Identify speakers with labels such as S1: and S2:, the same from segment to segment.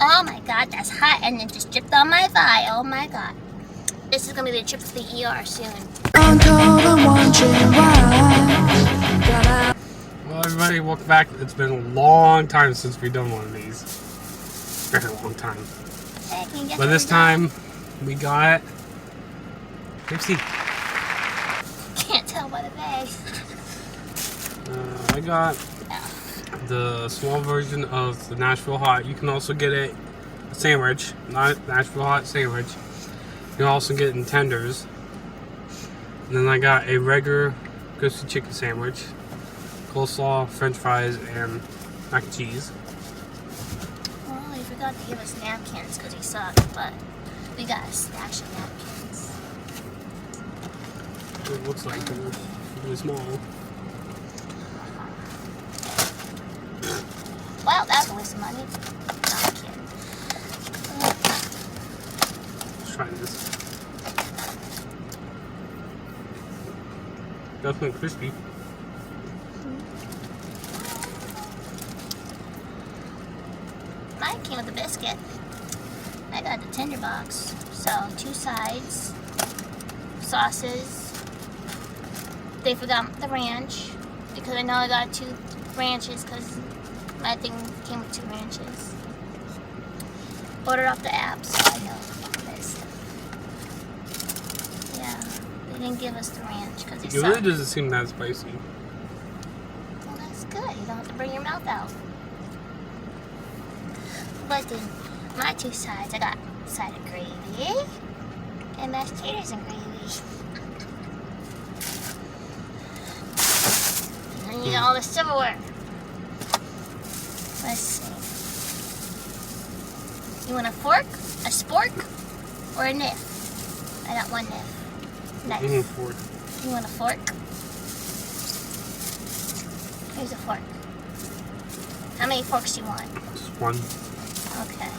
S1: Oh my god, that's hot, and it just dripped on my thigh. Oh my god. This is gonna be the trip to the ER soon.
S2: Well, everybody, welcome back. It's been a long time since we've done one of these. Very long time.
S1: Hey, can you guess
S2: But this time, we got Pepsi.
S1: Can't tell by the bag.
S2: I got the small version of the Nashville Hot. You can also get it a sandwich, not Nashville Hot sandwich. You can also get it in tenders. And then I got a regular crispy chicken sandwich, coleslaw, french fries, and mac and cheese.
S1: Well, he forgot to give us napkins because he sucked, but we got a stash of napkins.
S2: It looks like they're really small.
S1: Well, that's a waste of money. No, I'm kidding.
S2: Let's try this. Definitely crispy.
S1: Mine came with a biscuit. I got the tender box. So, 2 sides, sauces. They forgot the ranch because I know I got 2 ranches because my thing came with 2 ranches. Ordered off the app, so I know this. Yeah, they didn't give us the ranch because they
S2: It
S1: suck.
S2: really doesn't seem that spicy.
S1: Well, that's good. You don't have to bring your mouth out. But then, my 2 sides, I got a side of gravy and mashed potatoes and gravy. And then you got all the silverware. Let's see. You want a fork, a spork, or a knife? I got 1 knife. Nice.
S2: Fork.
S1: You want a fork? Here's a fork. How many forks do you want?
S2: Just 1.
S1: Okay.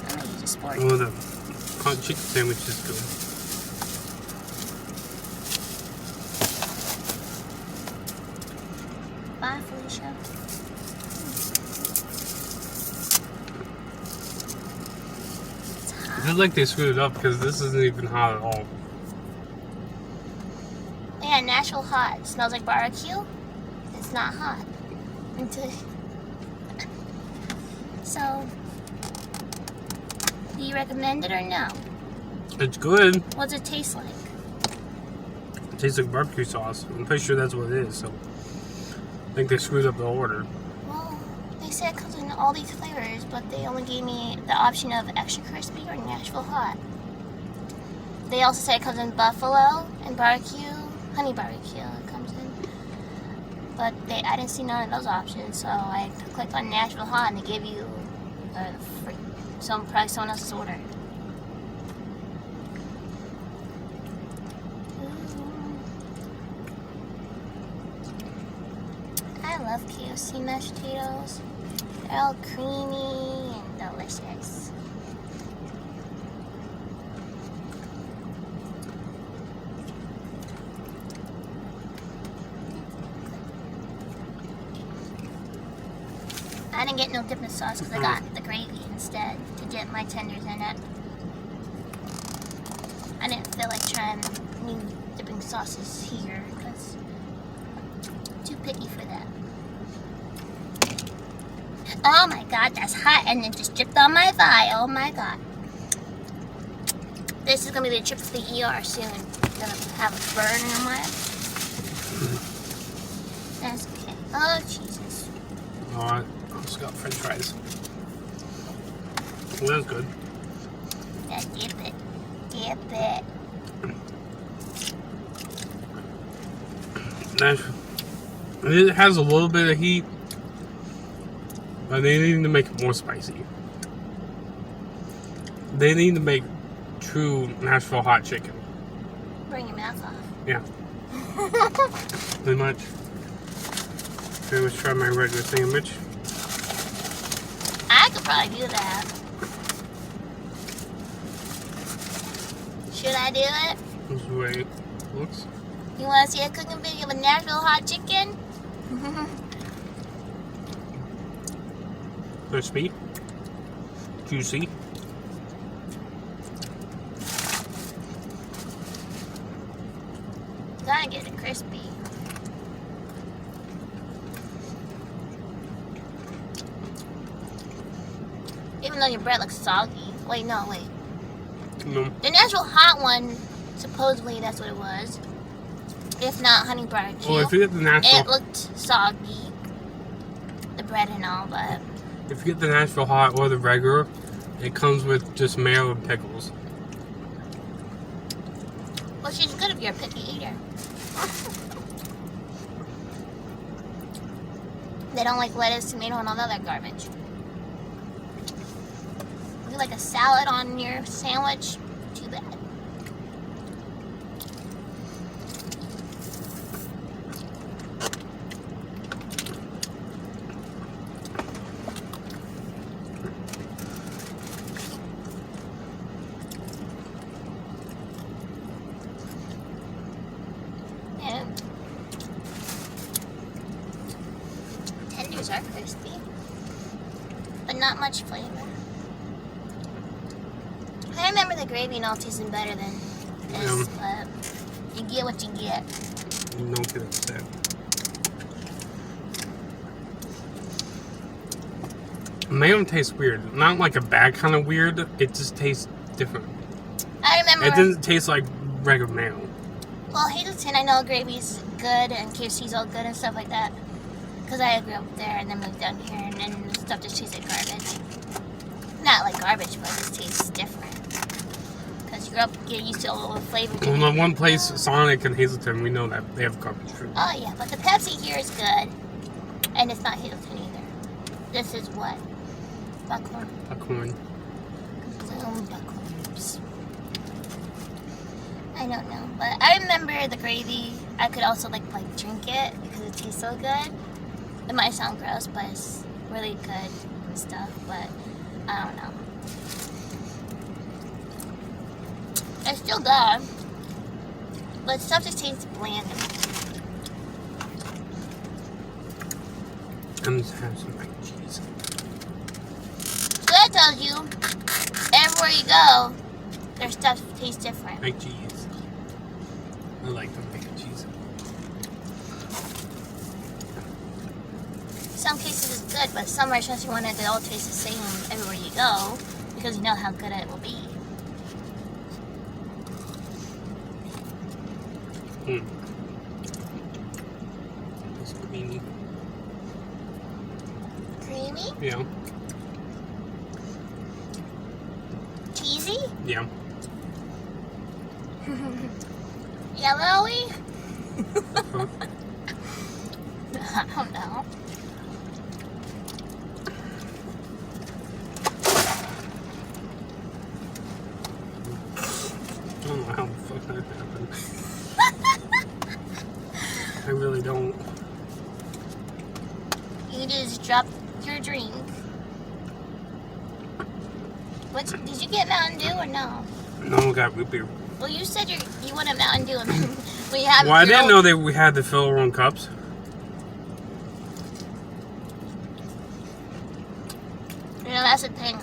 S1: I'm gonna use a spork.
S2: Oh, the hot chicken sandwich is good.
S1: Bye, Felicia. It's
S2: I
S1: hot.
S2: feel like they screwed it up because this isn't even hot at all.
S1: Yeah, Nashville hot. It smells like barbecue. It's not hot. So, do you recommend it or no?
S2: It's good.
S1: What's it taste like?
S2: It tastes like barbecue sauce. I'm pretty sure that's what it is, so I think they screwed up the order.
S1: Well, they said it comes in all these flavors, but they only gave me the option of extra crispy or Nashville hot. They also said it comes in buffalo and barbecue, honey barbecue it comes in. But I didn't see none of those options, so I clicked on Nashville hot and they gave you probably someone else's order. I love KFC mashed potatoes. They're all creamy and delicious. I didn't get no dipping sauce because I got the gravy instead to dip my tenders in it. I didn't feel like trying new dipping sauces here because I'm too picky for that. Oh my god, that's hot, and it just dripped on my thigh. Oh my god. This is gonna be the trip to the ER soon. I'm gonna have a burn on my. That's okay. Oh Jesus.
S2: Alright, just got french fries. Well, that's good.
S1: Yeah, dip it. Dip it.
S2: It has a little bit of heat, but they need to make it more spicy. They need to make true Nashville hot chicken.
S1: Bring your mouth off.
S2: Yeah. Pretty much. Okay, let's try my regular sandwich.
S1: I could probably do that. Should I do it?
S2: This is the way it looks.
S1: You want to see a cooking video of a Nashville hot chicken?
S2: Crispy. Juicy.
S1: Gotta get it crispy. Even though your bread looks soggy. Wait, no, wait.
S2: No.
S1: The natural hot one, supposedly that's what it was. If not honey barbecue.
S2: Well, if you get the natural,
S1: it looked soggy. The bread and all, but
S2: if you get the Nashville hot or the regular, it comes with just mayo and pickles.
S1: well, she's good if you're a picky eater. They don't like lettuce, tomato, and all the other garbage. Would you like a salad on your sandwich? Too bad. And tenders are crispy, but not much flavor. I remember the gravy and all tasting better than this, but you get what you get.
S2: You don't get upset. Mayo tastes weird. Not like a bad kind of weird. It just tastes different.
S1: I remember.
S2: It doesn't taste like regular mayo.
S1: Well, Hazleton, I know gravy's good and KFC's all good and stuff like that. Because I grew up there and then moved down here and then the stuff just tastes like garbage. Not like garbage, but it just tastes different. Because you grew up, get used to all the flavors.
S2: Well, the one place, Sonic and Hazleton, we know that they have garbage food.
S1: Oh, yeah, but the Pepsi here is good. And it's not Hazleton either. This is what? Buckhorn.
S2: Buckhorn.
S1: Buckhorns. I don't know, but I remember the gravy. I could also like drink it because it tastes so good. It might sound gross, but it's really good and stuff. But I don't know. It's still good, but stuff just tastes bland.
S2: I'm just having some mac and cheese.
S1: So that tells you, everywhere you go, their stuff tastes different.
S2: Mac and cheese. I like the mac and cheese.
S1: Some cases it's good, but some restaurants you want it to all taste the same everywhere you go because you know how good it will be.
S2: It's creamy.
S1: Creamy?
S2: Yeah.
S1: Cheesy?
S2: Yeah.
S1: Yellowy?
S2: Huh?
S1: I don't know.
S2: I don't know how the fuck that happened. I really don't.
S1: You just dropped your drink. What, did you get Mountain Dew or no?
S2: No one got root beer.
S1: Well, you said you wanted Mountain Dew, and then when you have
S2: Well, I didn't know that we had to fill our own cups.
S1: You know, that's the thing.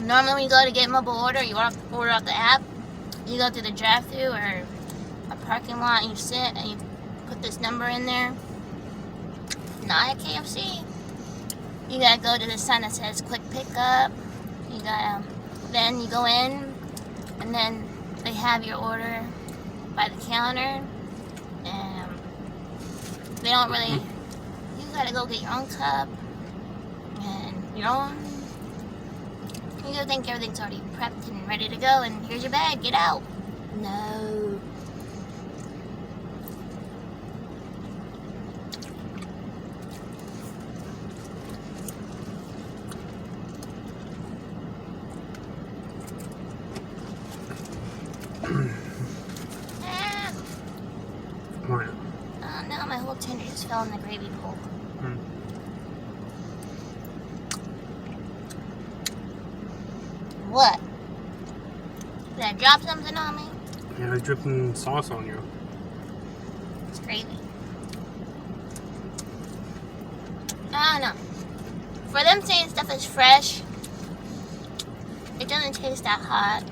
S1: Normally, when you go to get mobile order, you order off the app. You go through the drive-thru or a parking lot, and you sit and you put this number in there. Not at KFC. You gotta go to the sign that says "Quick Pickup." You gotta, then you go in, and then they have your order by the counter, and they don't really. You gotta go get your own cup and your own. You gotta think everything's already prepped and ready to go, and here's your bag. Get out. No.
S2: Right.
S1: Oh no, my whole tender just fell in the gravy bowl. What? Did I drop something on me?
S2: Yeah, they're dripping sauce on you.
S1: It's gravy. I don't know. For them saying stuff is fresh, doesn't taste that hot.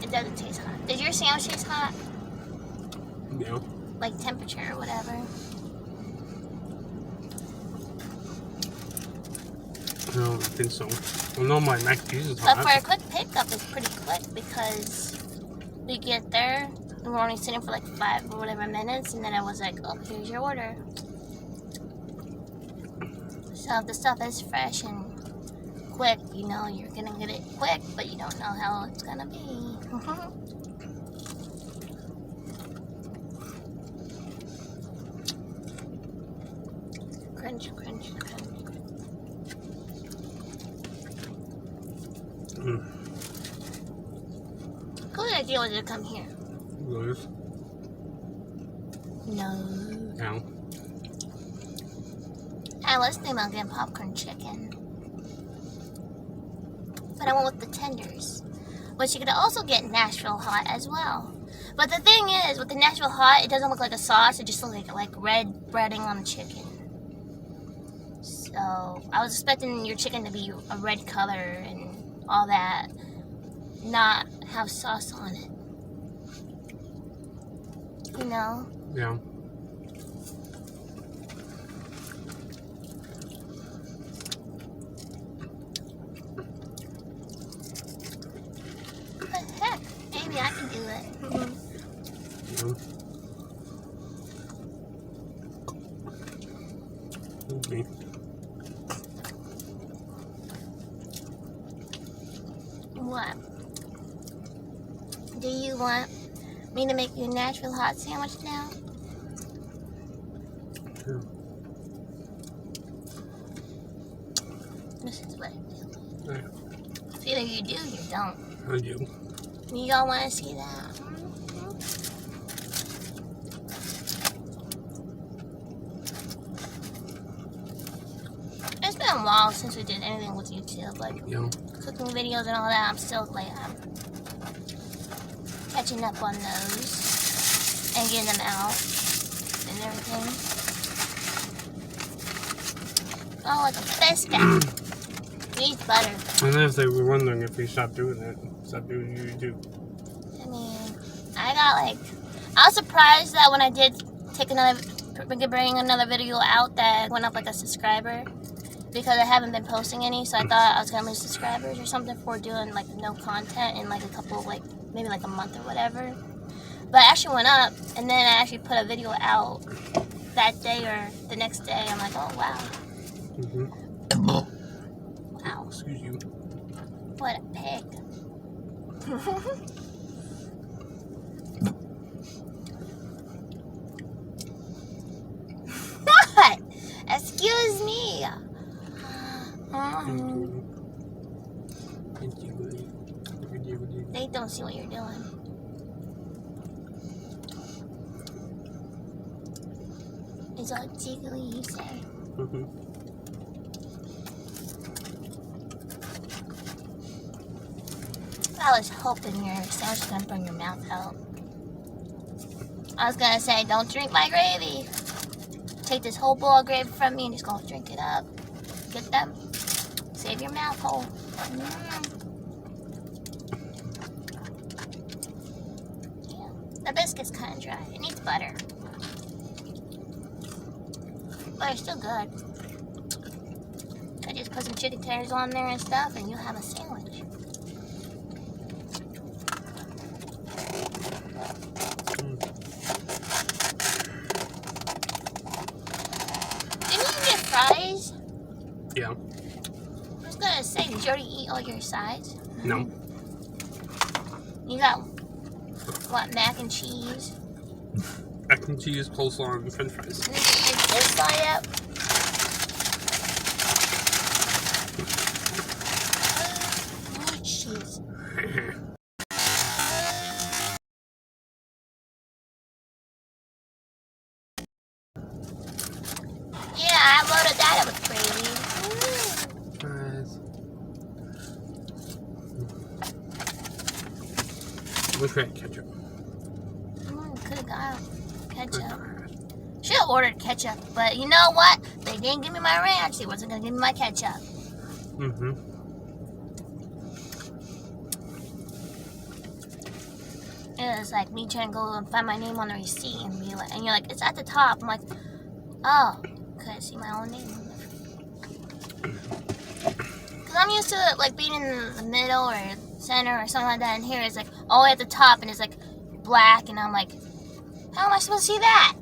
S1: It doesn't taste hot. Did your sandwich taste hot?
S2: No.
S1: Like temperature or whatever?
S2: I don't think so. I know my mac and cheese is hot.
S1: But for a quick pickup, it's pretty quick because we get there and we're only sitting for like 5 or whatever minutes, and then I was like, oh, here's your order. So if the stuff is fresh and quick, you know you're gonna get it quick, but you don't know how it's gonna be. Crunch, crunch, crunch. Good idea was to come here.
S2: Those.
S1: No.
S2: No.
S1: I was thinking about getting popcorn chicken. But I went with the tenders. Which you could also get Nashville hot as well. But the thing is, with the Nashville hot, it doesn't look like a sauce. It just looks like red breading on the chicken. So, I was expecting your chicken to be a red color and all that. Not have sauce on it. You know?
S2: Yeah.
S1: What the heck? Maybe I can do it.
S2: Okay.
S1: What? Do you want me to make you a Nashville hot sandwich now?
S2: Sure.
S1: This is what I do.
S2: Yeah.
S1: Either you do or you don't.
S2: I do.
S1: You all want to see that? It's been a while since we did anything with YouTube, like
S2: Yeah.
S1: cooking videos and all that. I'm still like catching up on those and getting them out and everything. Oh, like a biscuit. Needs butter.
S2: And if they were wondering if we stopped doing it, stop doing YouTube.
S1: I mean, I was surprised that when I did bring another video out that went up like a subscriber, because I haven't been posting any, so I thought I was gonna lose subscribers or something for doing like no content in like a couple of like maybe like a month or whatever. But it actually went up, and then I actually put a video out that day or the next day. I'm like, oh wow. Wow.
S2: Excuse you.
S1: What a pig. What? Excuse me. They don't see what you're doing. It's all jiggly, you say. I was hoping your sandwich was gonna burn your mouth out. I was gonna say, don't drink my gravy. Take this whole bowl of gravy from me and just go drink it up. Get them. Save your mouth hole. Yeah. The biscuit's kind of dry. It needs butter. But it's still good. I just put some chicken tenders on there and stuff, and you'll have a sandwich. Fries?
S2: Yeah.
S1: I was gonna say, did you already eat all your sides?
S2: No.
S1: You got what? Mac and cheese?
S2: Mac and cheese, coleslaw, and French fries.
S1: Did you eat this side yet? Oh, jeez. Yeah, I loaded that up with gravy.
S2: Look at ketchup.
S1: Could have got ketchup. Should have ordered ketchup, but you know what? They didn't give me my ranch. They wasn't gonna give me my ketchup.
S2: Mm-hmm.
S1: It was like me trying to go and find my name on the receipt and be like, and you're like, it's at the top. I'm like, oh, couldn't see my own name. Cause I'm used to like being in the middle or center or something like that, and here it's like all the way at the top and it's like black, and I'm like, how am I supposed to see that?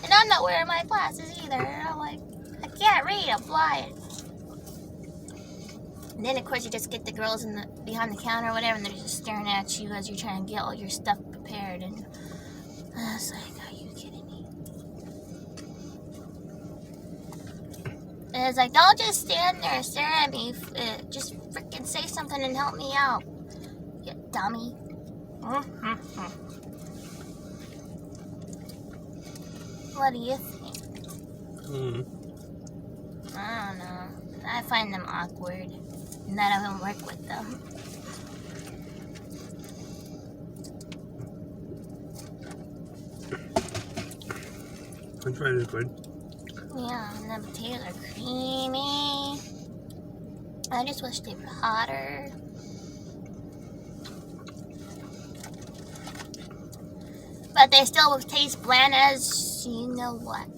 S1: And I'm not wearing my glasses either. And I'm like, I can't read. I'm blind. And then of course you just get the girls in the behind the counter or whatever, and they're just staring at you as you're trying to get all your stuff prepared. And I was like, are you kidding me? And it's like, don't just stand there and stare at me. Just freaking say something and help me out, you dummy. What do you think? I don't know. I find them awkward. And that I don't work with them.
S2: I'm trying to good.
S1: Yeah, and the potatoes are creamy. I just wish they were hotter. But they still taste bland as you know what.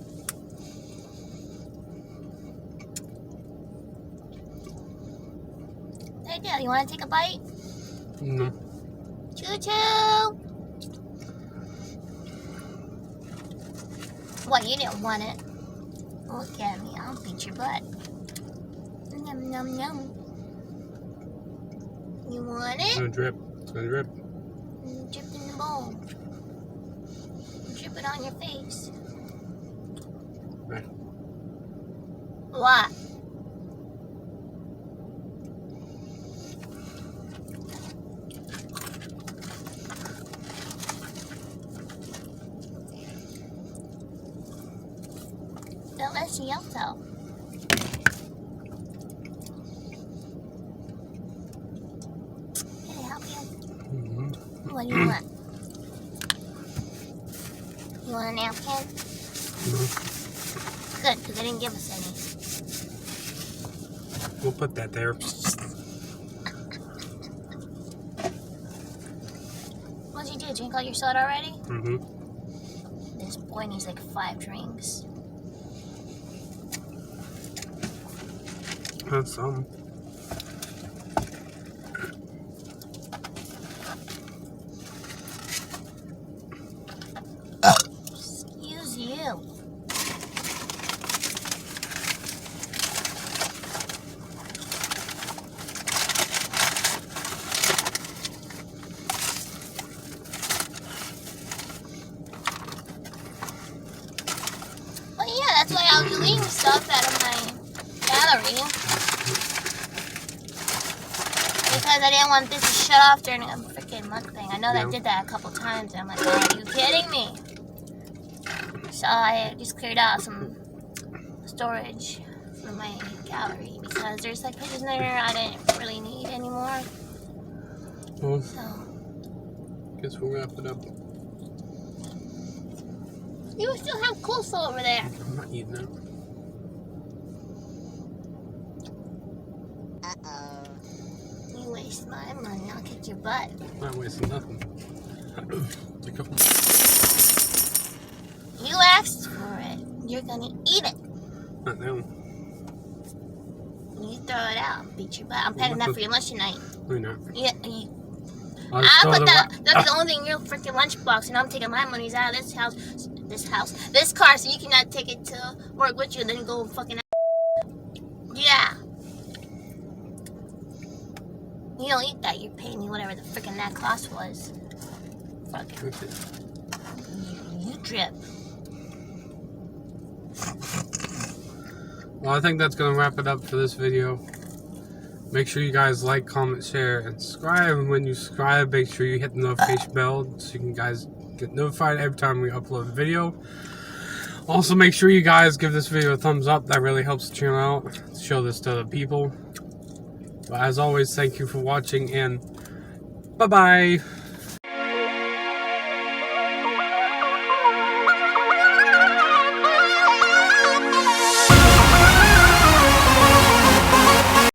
S1: Hey, Dale, you want to take a bite?
S2: No.
S1: Choo-choo! What, you didn't want it? Look at me, I'll beat your butt. Yum, yum, yum. You want it?
S2: It's gonna drip. It's gonna drip.
S1: Drip in the bowl. Drip it on your face.
S2: Right.
S1: What? Delicioso. Can I help you?
S2: Mm-hmm.
S1: What do you want? You want a napkin?
S2: No.
S1: Good, because they didn't give us any.
S2: We'll put that there.
S1: What'd you do? Drink all your soda already?
S2: Mm-hmm.
S1: This boy needs like 5 drinks.
S2: That's some.
S1: Excuse you. Well, yeah, that's why I was deleting stuff out of my gallery. Because I didn't want this to shut off during a freaking mukbang. I know that I did that a couple times, and I'm like, are you kidding me? So I just cleared out some storage from my gallery because there's like pictures in there I didn't really need anymore.
S2: Well,
S1: So
S2: guess we'll wrap it up.
S1: you still have coleslaw over there.
S2: I'm not eating it.
S1: You waste my money, I'll kick your butt.
S2: I'm not wasting nothing.
S1: You asked for it. You're gonna eat it.
S2: Not now.
S1: You throw it out, beat your butt. I'm packing that for your lunch tonight.
S2: No, you're not.
S1: Yeah,
S2: I'll just throw
S1: that's the only thing in your freaking lunchbox, and I'm taking my monies out of this car, so you cannot take it to work with you and then go fucking. Yeah. You don't eat that. You pay me whatever the freaking that cost was. Fuck it.
S2: Okay.
S1: You drip.
S2: Well, I think that's going to wrap it up for this video. Make sure you guys like, comment, share, and subscribe. And when you subscribe, make sure you hit the notification bell so you can guys get notified every time we upload a video. Also, make sure you guys give this video a thumbs up. That really helps the channel out. Show this to other people. But as always, thank you for watching, and bye-bye.